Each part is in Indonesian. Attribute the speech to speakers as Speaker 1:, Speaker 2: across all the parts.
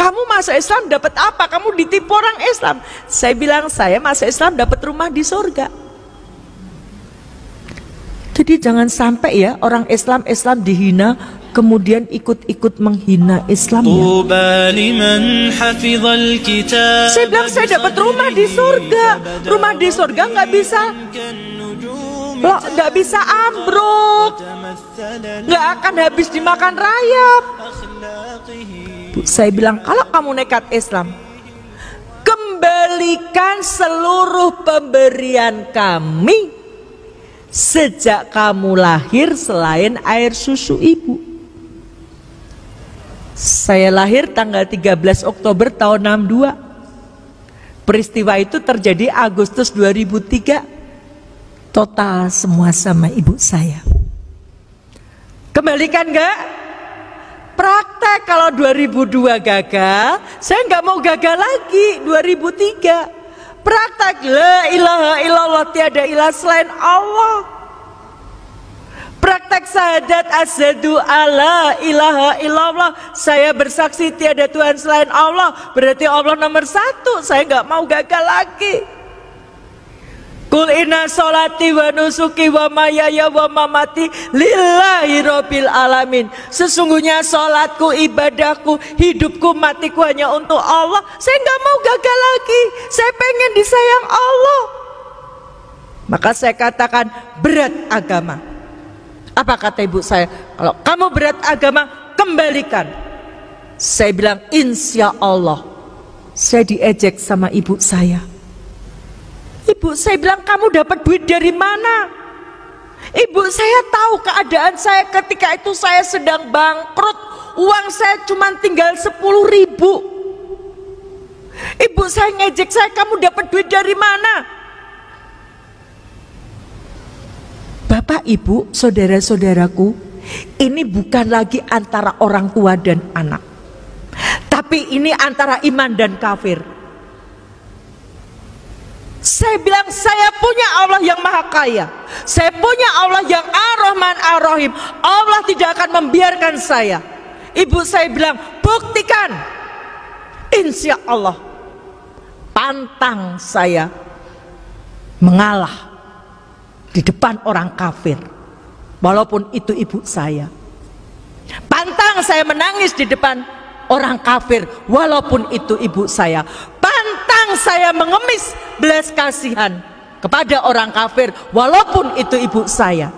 Speaker 1: Kamu masuk Islam dapat apa? Kamu ditipu orang Islam. Saya bilang, saya masuk Islam dapat rumah di surga. Jadi jangan sampai ya orang Islam dihina, kemudian ikut-ikut menghina Islam ya. Saya bilang saya dapat rumah di surga. Rumah di surga nggak bisa ambruk, nggak akan habis dimakan rayap. Saya bilang, kalau kamu nekat Islam, kembalikan seluruh pemberian kami sejak kamu lahir selain air susu ibu. Saya lahir tanggal 13 Oktober tahun 62. Peristiwa itu terjadi Agustus 2003. Total semua sama ibu saya. Kembalikan enggak? Praktek. Kalau 2002 gagal, saya nggak mau gagal lagi. 2003 praktek, la ilaha illallah, tiada ilah selain Allah. Praktek syahadat asyhadu alla ilaha illallah, saya bersaksi tiada Tuhan selain Allah. Berarti Allah nomor satu. Saya nggak mau gagal lagi. Kul inna sholati wa nusuki wa mayaya wa mamati lillahi rabbil alamin. Sesungguhnya sholatku, ibadahku, hidupku, matiku hanya untuk Allah. Saya nggak mau gagal lagi. Saya pengen disayang Allah. Maka saya katakan berat agama. Apa kata ibu saya? Kalau kamu berat agama, kembalikan. Saya bilang insya Allah. Saya diejek sama ibu saya. Ibu saya bilang, kamu dapat duit dari mana? Ibu saya tahu keadaan saya ketika itu, saya sedang bangkrut. Uang saya cuma tinggal 10.000. Ibu saya ngejek saya, kamu dapat duit dari mana? Bapak, ibu, saudara-saudaraku, ini bukan lagi antara orang tua dan anak, tapi ini antara iman dan kafir. Saya bilang, saya punya Allah yang maha kaya, saya punya Allah yang ar-Rahman ar-Rahim. Allah tidak akan membiarkan saya. Ibu saya bilang, buktikan. Insya Allah. Pantang saya mengalah di depan orang kafir, walaupun itu ibu saya. Pantang saya menangis di depan orang kafir, walaupun itu ibu saya. Pantang saya mengemis belas kasihan kepada orang kafir, walaupun itu ibu saya.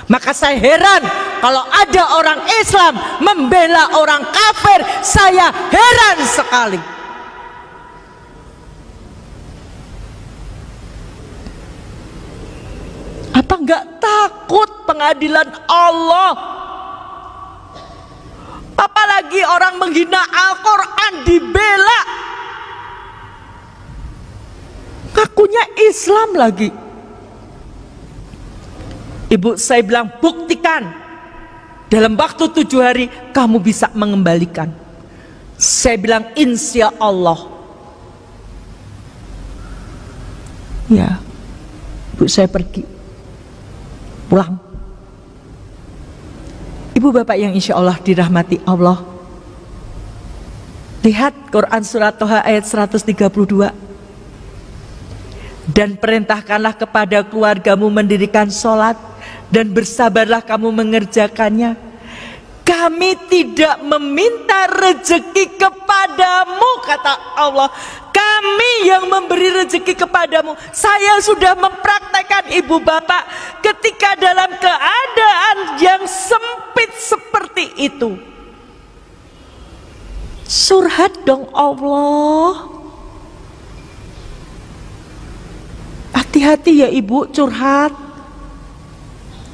Speaker 1: Maka saya heran kalau ada orang Islam membela orang kafir. Saya heran sekali. Apa enggak takut pengadilan Allah? Apalagi orang menghina Al-Quran dibela. Ngakunya Islam lagi. Ibu saya bilang, buktikan. Dalam waktu 7 hari kamu bisa mengembalikan. Saya bilang insya Allah. Ya, ibu saya pergi, pulang. Ibu bapak yang insya Allah dirahmati Allah, lihat Quran surat Toha ayat 132. Dan perintahkanlah kepada keluargamu mendirikan sholat, dan bersabarlah kamu mengerjakannya. Kami tidak meminta rezeki kepadamu, kata Allah. Kami yang memberi rezeki kepadamu. Saya sudah mempraktekkan ibu bapak ketika dalam keadaan yang sempit seperti itu. Surhat dong Allah. Hati-hati ya ibu curhat.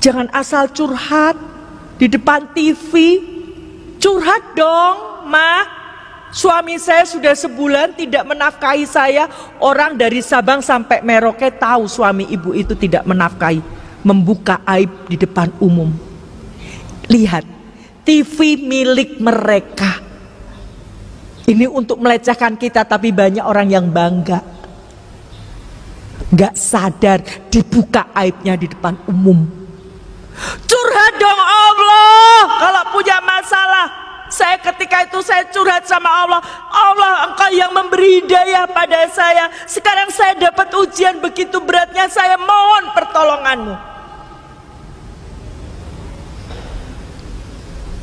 Speaker 1: Jangan asal curhat di depan TV. Curhat dong, Ma. Suami saya sudah sebulan tidak menafkahi saya. Orang dari Sabang sampai Merauke tahu suami ibu itu tidak menafkahi. Membuka aib di depan umum. Lihat, TV milik mereka. Ini untuk melecehkan kita, tapi banyak orang yang bangga. Gak sadar dibuka aibnya di depan umum. Curhat dong Allah. Kalau punya masalah, saya ketika itu saya curhat sama Allah. Allah, Engkau yang memberi hidayah pada saya. Sekarang saya dapat ujian begitu beratnya, saya mohon pertolongan-Mu.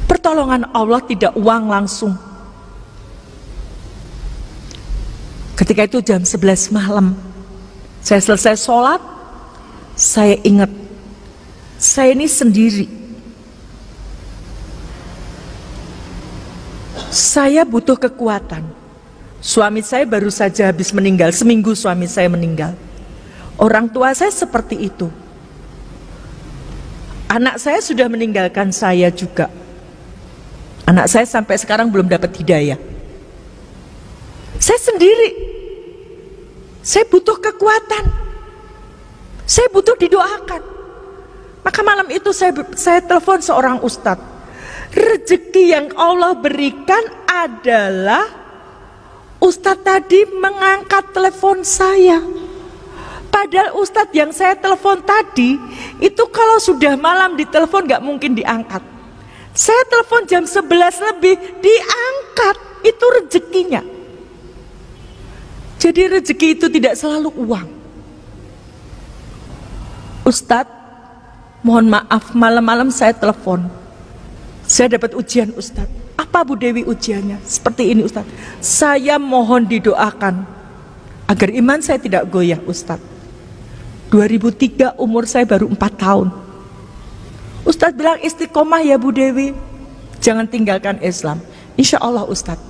Speaker 1: Pertolongan Allah tidak uang langsung. Ketika itu jam 11 malam, saya selesai sholat, saya ingat, saya ini sendiri. Saya butuh kekuatan. Suami saya baru saja habis meninggal, seminggu suami saya meninggal. Orang tua saya seperti itu. Anak saya sudah meninggalkan saya juga. Anak saya sampai sekarang belum dapat hidayah. Saya sendiri. Saya butuh kekuatan. Saya butuh didoakan. Maka malam itu saya telepon seorang ustadz. Rezeki yang Allah berikan adalah ustadz tadi mengangkat telepon saya. Padahal ustadz yang saya telepon tadi itu kalau sudah malam ditelepon gak mungkin diangkat. Saya telepon jam 11 lebih diangkat. Itu rezekinya. Jadi rezeki itu tidak selalu uang. Ustadz, mohon maaf malam-malam saya telepon. Saya dapat ujian Ustadz. Apa Bu Dewi ujiannya? Seperti ini Ustadz. Saya mohon didoakan agar iman saya tidak goyah Ustadz. 2003 umur saya baru 4 tahun. Ustadz bilang istiqomah ya Bu Dewi. Jangan tinggalkan Islam. Insya Allah Ustadz.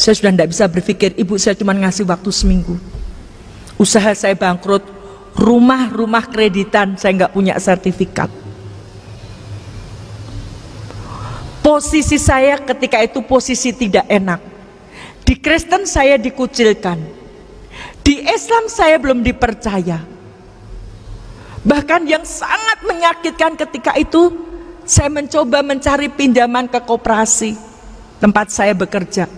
Speaker 1: Saya sudah tidak bisa berpikir, ibu saya cuma ngasih waktu seminggu. Usaha saya bangkrut, rumah kreditan, saya nggak punya sertifikat. Posisi saya ketika itu posisi tidak enak. Di Kristen saya dikucilkan. Di Islam saya belum dipercaya. Bahkan yang sangat menyakitkan ketika itu, saya mencoba mencari pinjaman ke koperasi tempat saya bekerja.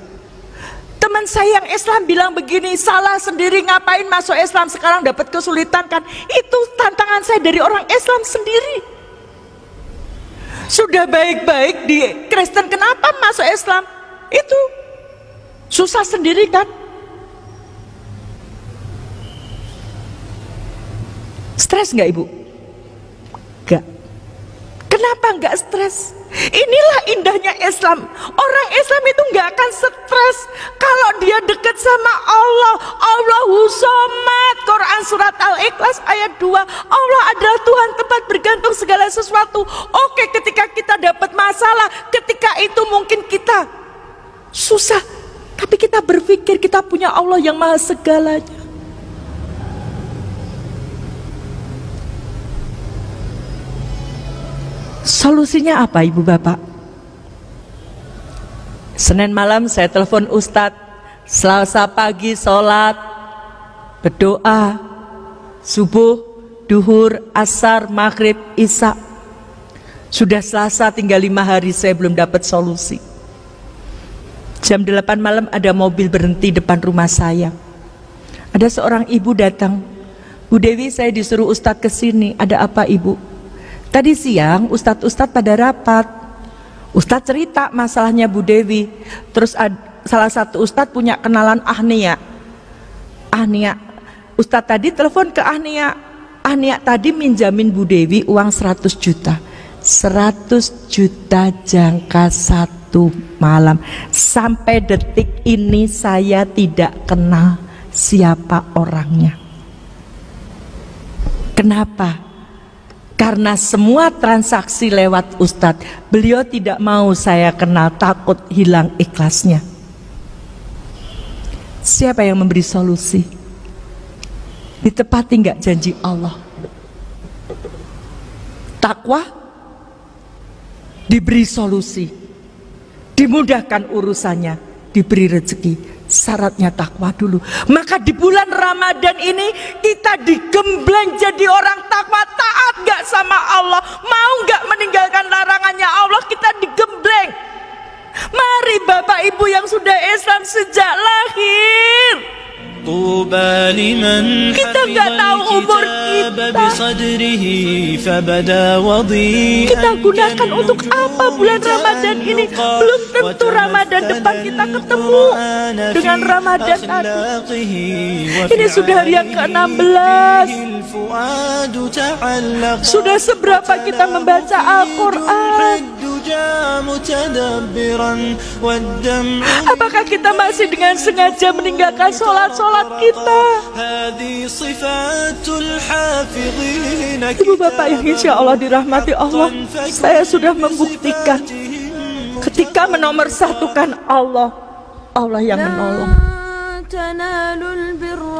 Speaker 1: Teman saya yang Islam bilang begini, salah sendiri ngapain masuk Islam sekarang dapat kesulitan kan. Itu tantangan saya dari orang Islam sendiri. Sudah baik-baik di Kristen, kenapa masuk Islam? Itu susah sendiri kan? Stres nggak Ibu? Nggak. Kenapa nggak stres? Inilah indahnya Islam. Orang Islam itu nggak akan stres kalau dia dekat sama Allah. Allahu Somad. Quran surat Al-Ikhlas ayat 2. Allah adalah Tuhan tempat bergantung segala sesuatu. Oke, ketika kita dapat masalah, ketika itu mungkin kita susah, tapi kita berpikir kita punya Allah yang maha segalanya. Solusinya apa Ibu Bapak? Senin malam saya telepon Ustadz, Selasa pagi sholat, berdoa, subuh, duhur, asar, maghrib, isya. Sudah Selasa tinggal 5 hari saya belum dapat solusi. Jam 8 malam ada mobil berhenti depan rumah saya. Ada seorang ibu datang. Bu Dewi, saya disuruh Ustadz kesini. Ada apa Ibu? Tadi siang Ustadz pada rapat. Ustadz cerita masalahnya Bu Dewi. Terus salah satu Ustadz punya kenalan Ahnia. Ustadz tadi telepon ke Ahnia. Ahnia tadi minjamin Bu Dewi uang 100 juta. 100 juta jangka 1 malam. Sampai detik ini saya tidak kenal siapa orangnya. Kenapa? Karena semua transaksi lewat Ustadz. Beliau tidak mau saya kenal, takut hilang ikhlasnya. Siapa yang memberi solusi? Ditepati nggak janji Allah? Takwa, diberi solusi, dimudahkan urusannya, diberi rezeki. Syaratnya takwa dulu. Maka di bulan Ramadan ini kita digembleng jadi orang takwa, taat gak sama Allah, mau gak meninggalkan larangannya Allah, kita digembleng. Mari Bapak Ibu yang sudah Islam sejak lahir, Kita nggak tahu umur kita. Kita gunakan untuk apa bulan Ramadan ini? Belum tentu Ramadan depan kita ketemu dengan Ramadan tadi. Ini sudah hari yang ke-16. Sudah seberapa kita membaca Al-Quran? Apakah kita masih dengan sengaja meninggalkan sholat-sholat kita? Ibu bapak yang insya Allah dirahmati Allah, saya sudah membuktikan ketika menomorsatukan Allah, Allah yang menolong.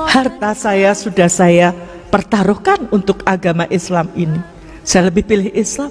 Speaker 1: Harta saya sudah saya pertaruhkan untuk agama Islam ini. Saya lebih pilih Islam